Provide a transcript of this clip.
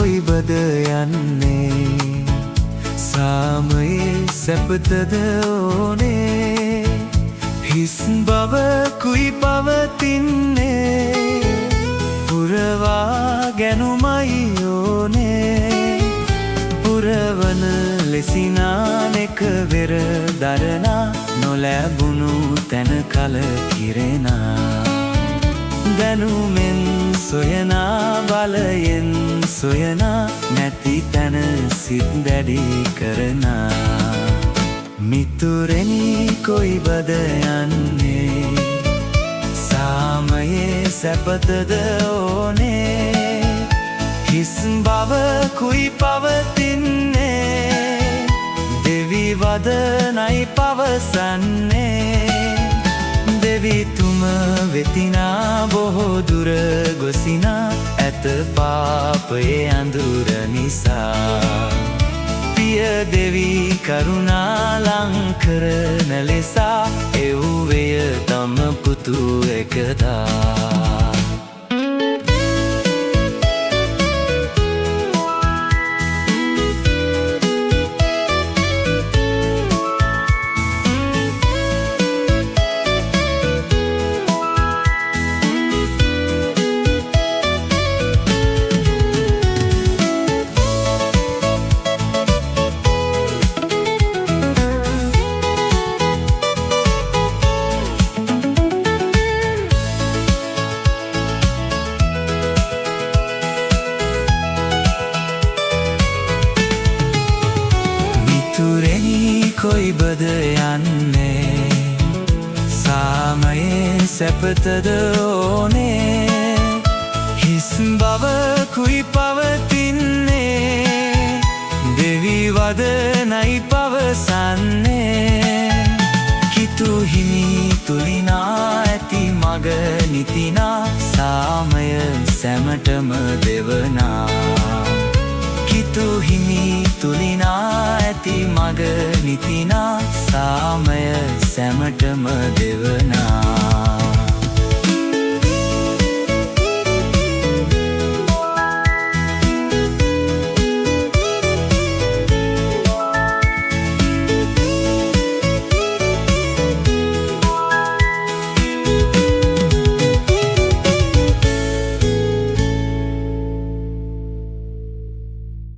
කොයිබද යන්නේ සාමයේ සැපතද ඕනේ හිස් බව කුයි පවතින්නේ පුරවා ගැනුමයි ඕනේ පුරවන ලෙසිනානෙක වෙර දරනා නොලැබුණු තැන කල කිරෙනා දැනුමෙන් සොයනා බලයෙන් සොයනා නැති තැන සිත් දැඩි කරනා මිතුරෙනි කොයිබද යන්නේ සාමයේ සැපතද ඕනේ හිස් බව කුයි පවතින්නේ දෙවි වදනයි පවසන්නේ දෙවිතුම වෙතිනා බොහෝ දුර ගොසිනා ඇත පාපයේ අඳුර නිසා පිය දෙවි කරුණා ලංකරන ලෙසා එව්වය තම පුතු එකදා කොයිබද යන්නේ සාමයේ සැපතද ඕනේ හිස් බව කුයි පවතින්නේ දෙවි වදනයි පවසන්නේ කිතු හිමි තුලිනා ඇති මග නිතිනා සාමය සැමටම දෙවනා කිතු හිමි තුලිනා ඇති මග නිතිනා සාමය සැමටම දෙවනා